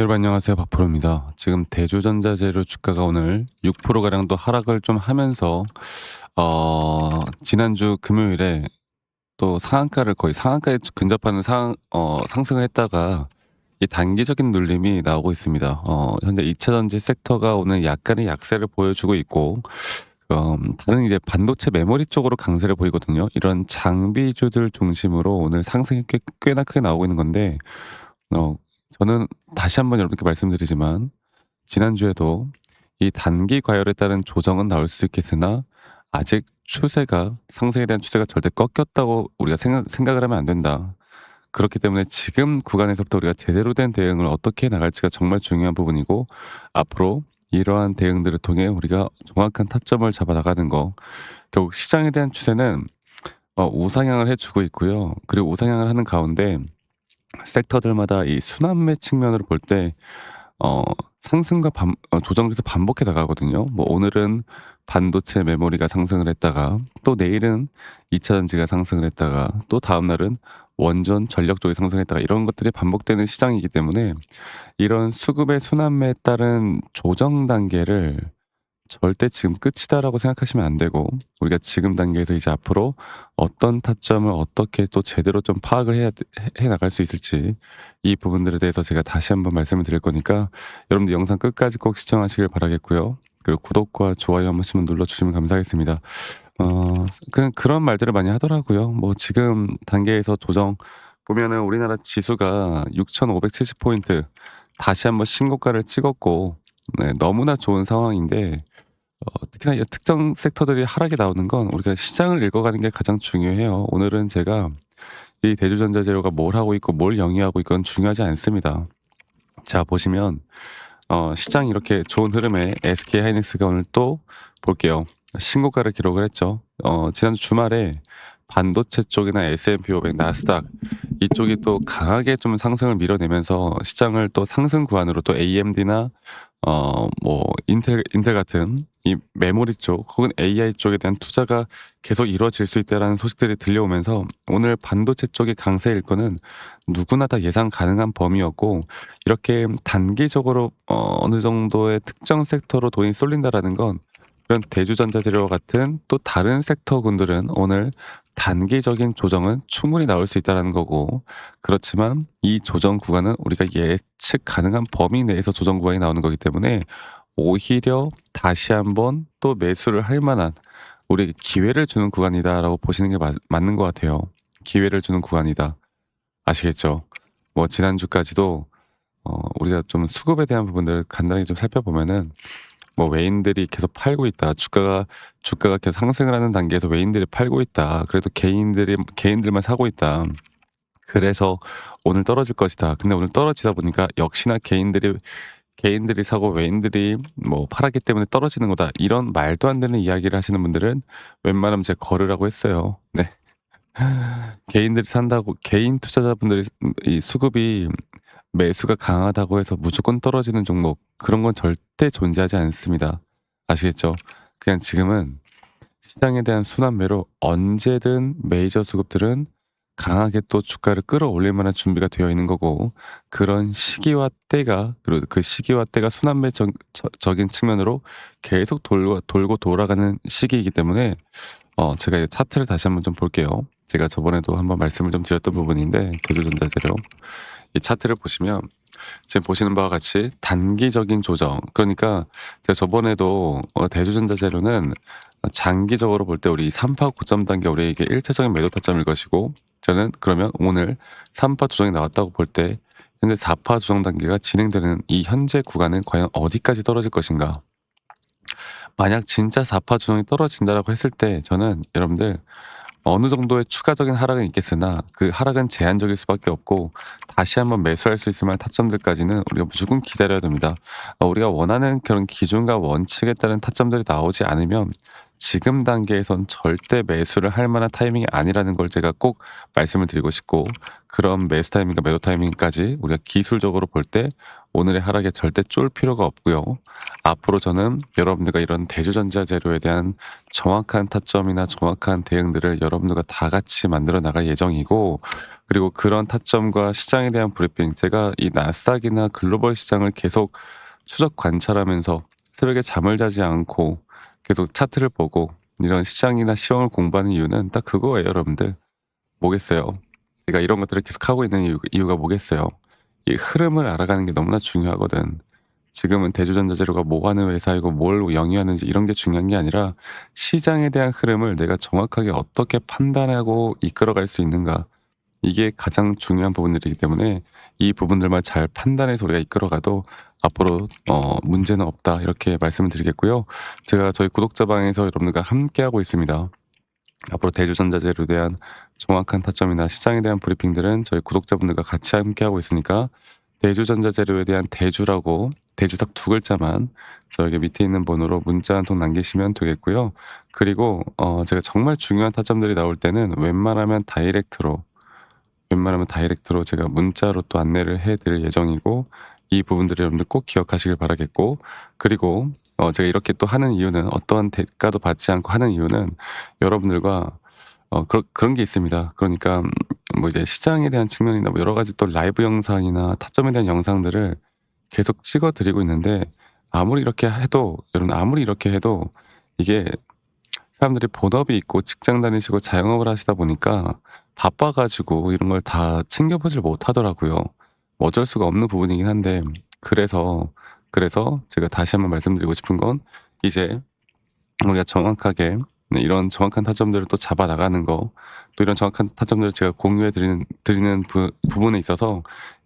네, 여러분 안녕하세요. 박프로입니다. 지금 대주전자재료 주가가 오늘 6% 가량 또 하락을 좀 하면서 지난주 금요일에 또 상한가를 거의 상한가에 근접하는 상승을 했다가 이 단기적인 눌림이 나오고 있습니다. 현재 2차 전지 섹터가 오늘 약간의 약세를 보여주고 있고 다른 이제 반도체 메모리 쪽으로 강세를 보이거든요. 이런 장비주들 중심으로 오늘 상승이 꽤나 크게 나오고 있는 건데 어 저는 다시 한번 여러분께 말씀드리지만 지난주에도 이 단기 과열에 따른 조정은 나올 수 있겠으나 아직 추세가 상승에 대한 추세가 절대 꺾였다고 우리가 생각을 하면 안 된다. 그렇기 때문에 지금 구간에서부터 우리가 제대로 된 대응을 어떻게 해 나갈지가 정말 중요한 부분이고 앞으로 이러한 대응들을 통해 우리가 정확한 타점을 잡아 나가는 거 결국 시장에 대한 추세는 우상향을 해 주고 있고요. 그리고 우상향을 하는 가운데 섹터들마다 이 순환매 측면으로 볼 때 어 상승과 조정에서 반복해 나가거든요. 뭐 오늘은 반도체 메모리가 상승을 했다가 또 내일은 2차 전지가 상승을 했다가 또 다음 날은 원전 전력 쪽이 상승했다가 이런 것들이 반복되는 시장이기 때문에 이런 수급의 순환매에 따른 조정 단계를 절대 지금 끝이다라고 생각하시면 안 되고 우리가 지금 단계에서 이제 앞으로 어떤 타점을 어떻게 또 제대로 좀 파악을 해 나갈 수 있을지 이 부분들에 대해서 제가 다시 한번 말씀을 드릴 거니까 여러분들 영상 끝까지 꼭 시청하시길 바라겠고요. 그리고 구독과 좋아요 한 번씩만 눌러주시면 감사하겠습니다. 그냥 그런 말들을 많이 하더라고요. 뭐 지금 단계에서 조정 보면은 우리나라 지수가 6,570 포인트 다시 한번 신고가를 찍었고 네, 너무나 좋은 상황인데 특히나 이 특정 섹터들이 하락이 나오는 건 우리가 시장을 읽어가는 게 가장 중요해요. 오늘은 제가 이 대주전자재료가 뭘 하고 있고 뭘 영위하고 있건 중요하지 않습니다. 자 보시면 시장이 이렇게 좋은 흐름에 SK하이닉스가 오늘 또 볼게요. 신고가를 기록을 했죠. 지난주 주말에 반도체 쪽이나 S&P 500, 나스닥 이쪽이 또 강하게 좀 상승을 밀어내면서 시장을 또 상승 구간으로 또 AMD나 뭐 인텔 같은 이 메모리 쪽 혹은 AI 쪽에 대한 투자가 계속 이루어질 수 있다라는 소식들이 들려오면서 오늘 반도체 쪽의 강세일 거는 누구나 다 예상 가능한 범위였고 이렇게 단기적으로 어느 정도의 특정 섹터로 돈이 쏠린다라는 건 그런 대주전자재료와 같은 또 다른 섹터군들은 오늘 단기적인 조정은 충분히 나올 수 있다라는 거고 그렇지만 이 조정 구간은 우리가 예측 가능한 범위 내에서 조정 구간이 나오는 거기 때문에 오히려 다시 한번 또 매수를 할 만한 우리에게 기회를 주는 구간이다라고 보시는 게 맞는 것 같아요. 기회를 주는 구간이다. 아시겠죠? 뭐 지난주까지도 우리가 좀 수급에 대한 부분들을 간단히 좀 살펴보면은 뭐 외인들이 계속 팔고 있다. 주가가 계속 상승을 하는 단계에서 외인들이 팔고 있다. 그래도 개인들만 사고 있다. 그래서 오늘 떨어질 것이다. 근데 오늘 떨어지다 보니까 역시나 개인들이 사고 외인들이 뭐 팔았기 때문에 떨어지는 거다. 이런 말도 안 되는 이야기를 하시는 분들은 웬만하면 제가 거르라고 했어요. 네. 개인들이 산다고 개인 투자자분들이 이 수급이 매수가 강하다고 해서 무조건 떨어지는 종목 그런 건 절대 존재하지 않습니다. 아시겠죠? 그냥 지금은 시장에 대한 순환매로 언제든 메이저 수급들은 강하게 또 주가를 끌어올릴 만한 준비가 되어 있는 거고 그런 시기와 때가 그리고 그 시기와 때가 순환매적인 측면으로 계속 돌고 돌아가는 시기이기 때문에 제가 이 차트를 다시 한번 좀 볼게요. 제가 저번에도 한번 말씀을 좀 드렸던 부분인데 대주전자재료 이 차트를 보시면 지금 보시는 바와 같이 단기적인 조정 그러니까 제가 저번에도 대주전자재료는 장기적으로 볼 때 우리 3파 고점 단계 우리에게 1차적인 매도 타점일 것이고 저는 그러면 오늘 3파 조정이 나왔다고 볼 때 현재 4파 조정 단계가 진행되는 이 현재 구간은 과연 어디까지 떨어질 것인가 만약 진짜 4파 조정이 떨어진다라고 했을 때 저는 여러분들 어느 정도의 추가적인 하락은 있겠으나 그 하락은 제한적일 수밖에 없고 다시 한번 매수할 수 있을 만한 타점들까지는 우리가 무조건 기다려야 됩니다. 우리가 원하는 그런 기준과 원칙에 따른 타점들이 나오지 않으면 지금 단계에선 절대 매수를 할 만한 타이밍이 아니라는 걸 제가 꼭 말씀을 드리고 싶고, 그런 매수 타이밍과 매도 타이밍까지 우리가 기술적으로 볼 때 오늘의 하락에 절대 쫄 필요가 없고요. 앞으로 저는 여러분들과 이런 대주전자 재료에 대한 정확한 타점이나 정확한 대응들을 여러분들과 다 같이 만들어 나갈 예정이고, 그리고 그런 타점과 시장에 대한 브리핑, 제가 이 나스닥이나 글로벌 시장을 계속 추적 관찰하면서 새벽에 잠을 자지 않고 계속 차트를 보고 이런 시장이나 시황을 공부하는 이유는 딱 그거예요, 여러분들. 뭐겠어요? 제가 이런 것들을 계속 하고 있는 이유가 뭐겠어요? 이 흐름을 알아가는 게 너무나 중요하거든. 지금은 대주전자 재료가 뭐 하는 회사이고 뭘 영위하는지 이런 게 중요한 게 아니라, 시장에 대한 흐름을 내가 정확하게 어떻게 판단하고 이끌어갈 수 있는가. 이게 가장 중요한 부분들이기 때문에 이 부분들만 잘 판단해서 우리가 이끌어가도 앞으로 문제는 없다, 이렇게 말씀을 드리겠고요. 제가 저희 구독자방에서 여러분들과 함께하고 있습니다. 앞으로 대주전자재료에 대한 정확한 타점이나 시장에 대한 브리핑들은 저희 구독자분들과 같이 함께하고 있으니까, 대주전자재료에 대한 대주라고 대주 딱 두 글자만 저에게 밑에 있는 번호로 문자 한 통 남기시면 되겠고요. 그리고 제가 정말 중요한 타점들이 나올 때는 웬만하면 다이렉트로 제가 문자로 또 안내를 해 드릴 예정이고, 이 부분들을 여러분들 꼭 기억하시길 바라겠고, 그리고 제가 이렇게 또 하는 이유는, 어떠한 대가도 받지 않고 하는 이유는 여러분들과 그런 게 있습니다. 그러니까 뭐 이제 시장에 대한 측면이나 뭐 여러 가지 또 라이브 영상이나 타점에 대한 영상들을 계속 찍어 드리고 있는데, 아무리 이렇게 해도 이게 사람들이 본업이 있고 직장 다니시고 자영업을 하시다 보니까 바빠 가지고 이런 걸 다 챙겨보질 못하더라고요. 뭐 어쩔 수가 없는 부분이긴 한데, 그래서 제가 다시 한번 말씀드리고 싶은 건, 이제 우리가 정확하게 이런 정확한 타점들을 또 잡아 나가는 거, 또 이런 정확한 타점들을 제가 공유해 드리는 부분에 있어서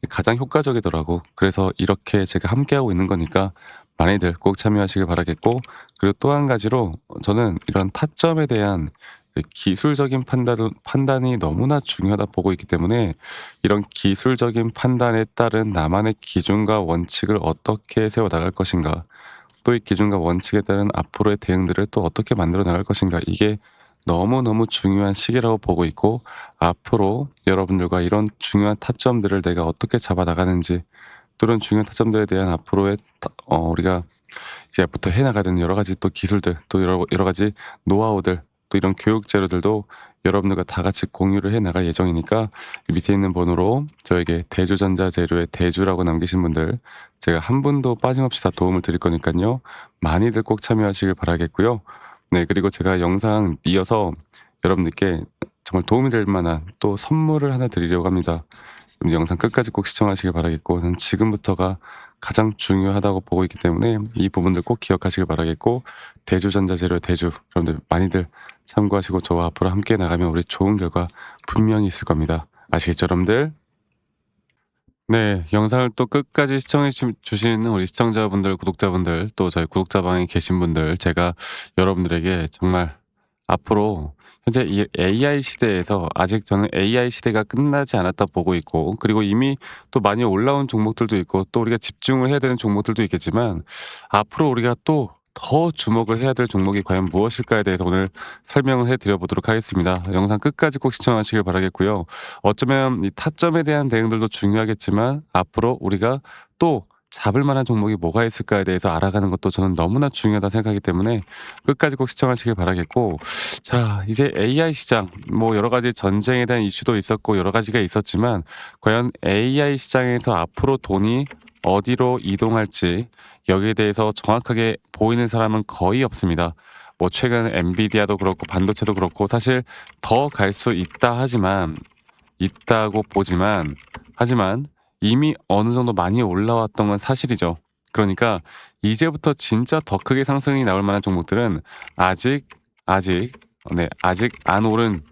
가장 효과적이더라고. 그래서 이렇게 제가 함께하고 있는 거니까 많이들 꼭 참여하시길 바라겠고, 그리고 또 한 가지로 저는 이런 타점에 대한 기술적인 판단이 너무나 중요하다 보고 있기 때문에, 이런 기술적인 판단에 따른 나만의 기준과 원칙을 어떻게 세워 나갈 것인가, 또 이 기준과 원칙에 따른 앞으로의 대응들을 또 어떻게 만들어 나갈 것인가, 이게 너무너무 중요한 시기라고 보고 있고, 앞으로 여러분들과 이런 중요한 타점들을 내가 어떻게 잡아 나가는지, 또 이런 중요한 타점들에 대한 앞으로의 우리가 이제부터 해 나가는 여러 가지 또 기술들, 또 여러 가지 노하우들, 또 이런 교육 자료들도 여러분들과 다 같이 공유를 해 나갈 예정이니까, 이 밑에 있는 번호로 저에게 대주전자 재료의 대주라고 남기신 분들, 제가 한 분도 빠짐없이 다 도움을 드릴 거니까요. 많이들 꼭 참여하시길 바라겠고요. 네, 그리고 제가 영상 이어서 여러분들께 정말 도움이 될 만한 또 선물을 하나 드리려고 합니다. 영상 끝까지 꼭 시청하시길 바라겠고, 저는 지금부터가 가장 중요하다고 보고 있기 때문에 이 부분들 꼭 기억하시길 바라겠고, 대주전자재료 대주 여러분들 많이들 참고하시고 저와 앞으로 함께 나가면 우리 좋은 결과 분명히 있을 겁니다. 아시겠죠, 여러분들? 네, 영상을 또 끝까지 시청해 주신 우리 시청자분들, 구독자분들, 또 저희 구독자방에 계신 분들, 제가 여러분들에게 정말 앞으로 현재 이 AI 시대에서, 아직 저는 AI 시대가 끝나지 않았다 보고 있고, 그리고 이미 또 많이 올라온 종목들도 있고, 또 우리가 집중을 해야 되는 종목들도 있겠지만, 앞으로 우리가 또 더 주목을 해야 될 종목이 과연 무엇일까에 대해서 오늘 설명을 해 드려 보도록 하겠습니다. 영상 끝까지 꼭 시청하시길 바라겠고요. 어쩌면 이 타점에 대한 대응들도 중요하겠지만, 앞으로 우리가 또 잡을 만한 종목이 뭐가 있을까에 대해서 알아가는 것도 저는 너무나 중요하다 생각하기 때문에 끝까지 꼭 시청하시길 바라겠고, 자, 이제 AI 시장, 뭐 여러 가지 전쟁에 대한 이슈도 있었고 여러 가지가 있었지만, 과연 AI 시장에서 앞으로 돈이 어디로 이동할지, 여기에 대해서 정확하게 보이는 사람은 거의 없습니다. 뭐 최근 엔비디아도 그렇고 반도체도 그렇고, 사실 더 갈 수 있다고 보지만, 하지만 이미 어느 정도 많이 올라왔던 건 사실이죠. 그러니까 이제부터 진짜 더 크게 상승이 나올 만한 종목들은 아직 아직 아직 안 오른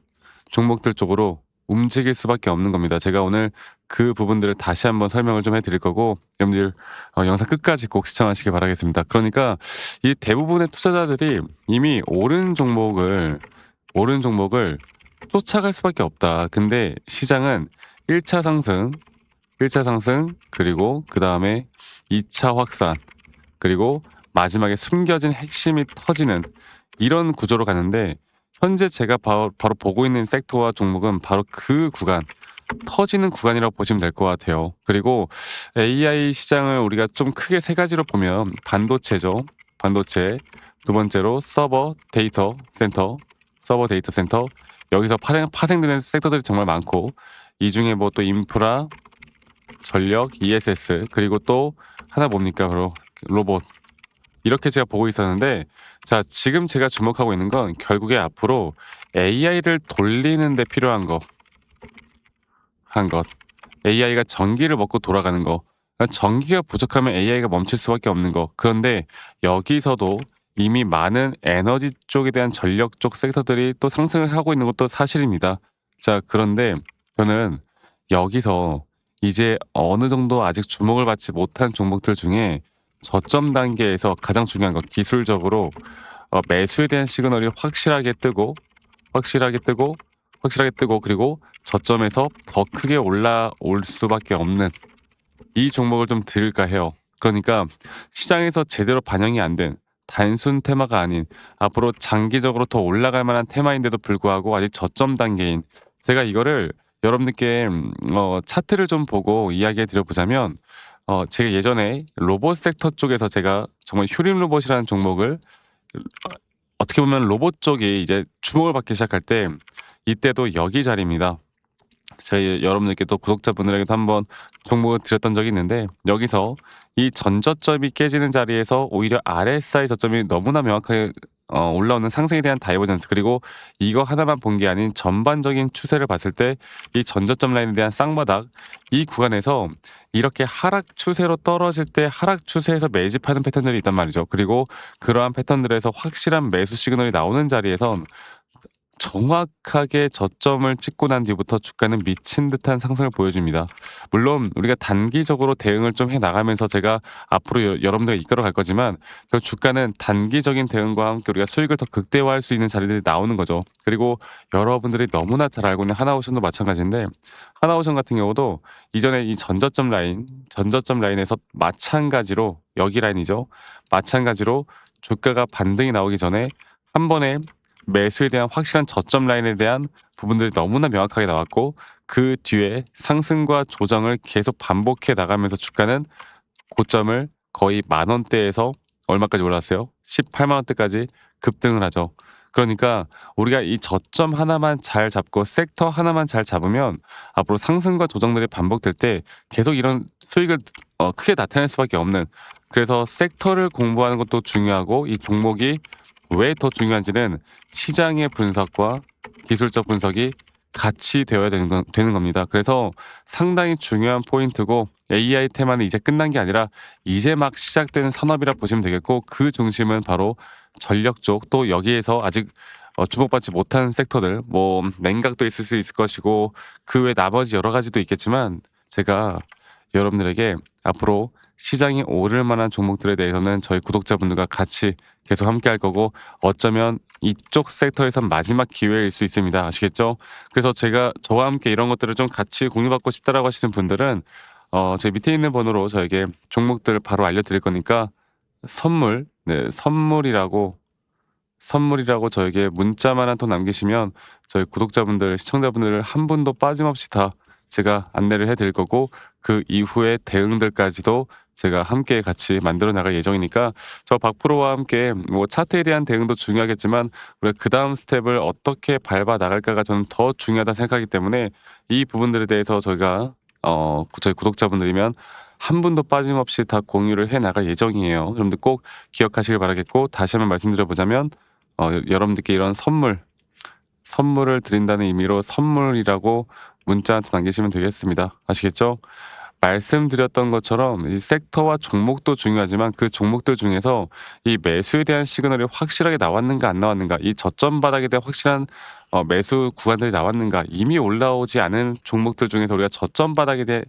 종목들 쪽으로 움직일 수밖에 없는 겁니다. 제가 오늘 그 부분들을 다시 한번 설명을 좀 해드릴 거고, 여러분들 영상 끝까지 꼭 시청하시길 바라겠습니다. 그러니까 이 대부분의 투자자들이 이미 오른 종목을 쫓아갈 수밖에 없다. 근데 시장은 1차 상승, 1차 상승, 그리고 그 다음에 2차 확산, 그리고 마지막에 숨겨진 핵심이 터지는 이런 구조로 가는데 현재 제가 바로 보고 있는 섹터와 종목은 바로 그 구간, 터지는 구간이라고 보시면 될 것 같아요. 그리고 AI 시장을 우리가 좀 크게 세 가지로 보면 반도체죠. 반도체. 두 번째로 서버 데이터 센터. 여기서 파생되는 섹터들이 정말 많고 이 중에 뭐 또 인프라, 전력, ESS 그리고 또 하나 뭡니까? 바로 로봇. 이렇게 제가 보고 있었는데 자 지금 제가 주목하고 있는 건 결국에 앞으로 AI를 돌리는 데 필요한 것. AI가 전기를 먹고 돌아가는 거. 그러니까 전기가 부족하면 AI가 멈출 수밖에 없는 거. 그런데 여기서도 이미 많은 에너지 쪽에 대한 전력 쪽 섹터들이 또 상승을 하고 있는 것도 사실입니다. 자, 그런데 저는 여기서 이제 어느 정도 아직 주목을 받지 못한 종목들 중에 저점 단계에서 가장 중요한 것, 기술적으로 매수에 대한 시그널이 확실하게 뜨고, 확실하게 뜨고, 그리고 저점에서 더 크게 올라올 수밖에 없는 이 종목을 좀 들을까 해요. 그러니까 시장에서 제대로 반영이 안 된 단순 테마가 아닌 앞으로 장기적으로 더 올라갈 만한 테마인데도 불구하고 아직 저점 단계인 제가 이거를 여러분들께 차트를 좀 보고 이야기해 드려보자면 제가 예전에 로봇 섹터 쪽에서 제가 정말 휴림 로봇이라는 종목을 어떻게 보면 로봇 쪽이 이제 주목을 받기 시작할 때 이때도 여기 자리입니다. 저희 여러분들께 또 구독자분들에게도 한번 종목을 드렸던 적이 있는데 여기서 이 전저점이 깨지는 자리에서 오히려 RSI 저점이 너무나 명확하게 올라오는 상승에 대한 다이버전스 그리고 이거 하나만 본 게 아닌 전반적인 추세를 봤을 때 이 전저점 라인에 대한 쌍바닥 이 구간에서 이렇게 하락 추세로 떨어질 때 하락 추세에서 매집하는 패턴들이 있단 말이죠. 그리고 그러한 패턴들에서 확실한 매수 시그널이 나오는 자리에선 정확하게 저점을 찍고 난 뒤부터 주가는 미친 듯한 상승을 보여줍니다. 물론 우리가 단기적으로 대응을 좀 해 나가면서 제가 앞으로 여러분들을 이끌어 갈 거지만 그 주가는 단기적인 대응과 함께 우리가 수익을 더 극대화할 수 있는 자리들이 나오는 거죠. 그리고 여러분들이 너무나 잘 알고 있는 하나오션도 마찬가지인데 하나오션 같은 경우도 이전에 이 전저점 라인에서 마찬가지로 여기 라인이죠. 마찬가지로 주가가 반등이 나오기 전에 한 번에 매수에 대한 확실한 저점 라인에 대한 부분들이 너무나 명확하게 나왔고 그 뒤에 상승과 조정을 계속 반복해 나가면서 주가는 고점을 거의 10,000원대에서 얼마까지 올랐어요? 18만 원대까지 급등을 하죠. 그러니까 우리가 이 저점 하나만 잘 잡고 섹터 하나만 잘 잡으면 앞으로 상승과 조정들이 반복될 때 계속 이런 수익을 크게 나타낼 수밖에 없는 그래서 섹터를 공부하는 것도 중요하고 이 종목이 왜 더 중요한지는 시장의 분석과 기술적 분석이 같이 되어야 되는 겁니다. 그래서 상당히 중요한 포인트고 AI 테마는 이제 끝난 게 아니라 이제 막 시작되는 산업이라 보시면 되겠고 그 중심은 바로 전력 쪽 또 여기에서 아직 주목받지 못한 섹터들 뭐 냉각도 있을 수 있을 것이고 그 외 나머지 여러 가지도 있겠지만 제가 여러분들에게 앞으로 시장이 오를 만한 종목들에 대해서는 저희 구독자분들과 같이 계속 함께 할 거고 어쩌면 이쪽 섹터에선 마지막 기회일 수 있습니다. 아시겠죠? 그래서 제가 저와 함께 이런 것들을 좀 같이 공유받고 싶다라고 하시는 분들은 제 밑에 있는 번호로 저에게 종목들 바로 알려드릴 거니까 선물이라고 저에게 문자만 한 통 남기시면 저희 구독자분들, 시청자분들 한 분도 빠짐없이 다 제가 안내를 해드릴 거고 그 이후의 대응들까지도 제가 함께 같이 만들어 나갈 예정이니까 저 박프로와 함께 뭐 차트에 대한 대응도 중요하겠지만 우리가 그 다음 스텝을 어떻게 밟아 나갈까가 저는 더 중요하다 생각하기 때문에 이 부분들에 대해서 저희가 저희 구독자분들이면 한 분도 빠짐없이 다 공유를 해 나갈 예정이에요. 여러분들 꼭 기억하시길 바라겠고 다시 한번 말씀드려보자면 여러분들께 이런 선물을 드린다는 의미로 선물이라고 문자 한 통 남기시면 되겠습니다. 아시겠죠? 말씀드렸던 것처럼 이 섹터와 종목도 중요하지만 그 종목들 중에서 이 매수에 대한 시그널이 확실하게 나왔는가 안 나왔는가 이 저점 바닥에 대한 확실한 매수 구간들이 나왔는가 이미 올라오지 않은 종목들 중에서 우리가 저점 바닥을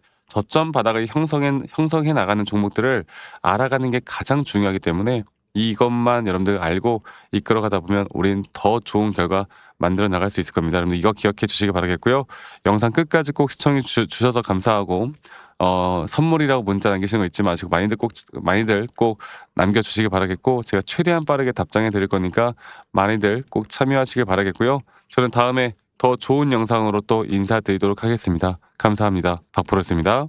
형성해 나가는 종목들을 알아가는 게 가장 중요하기 때문에 이것만 여러분들 알고 이끌어가다 보면 우린 더 좋은 결과 만들어 나갈 수 있을 겁니다. 여러분들 이거 기억해 주시기 바라겠고요. 영상 끝까지 꼭 시청해 주셔서 감사하고 선물이라고 문자 남기시는 거 잊지 마시고 많이들 꼭 남겨주시길 바라겠고 제가 최대한 빠르게 답장해 드릴 거니까 많이들 꼭 참여하시길 바라겠고요. 저는 다음에 더 좋은 영상으로 또 인사드리도록 하겠습니다. 감사합니다. 박프로였습니다.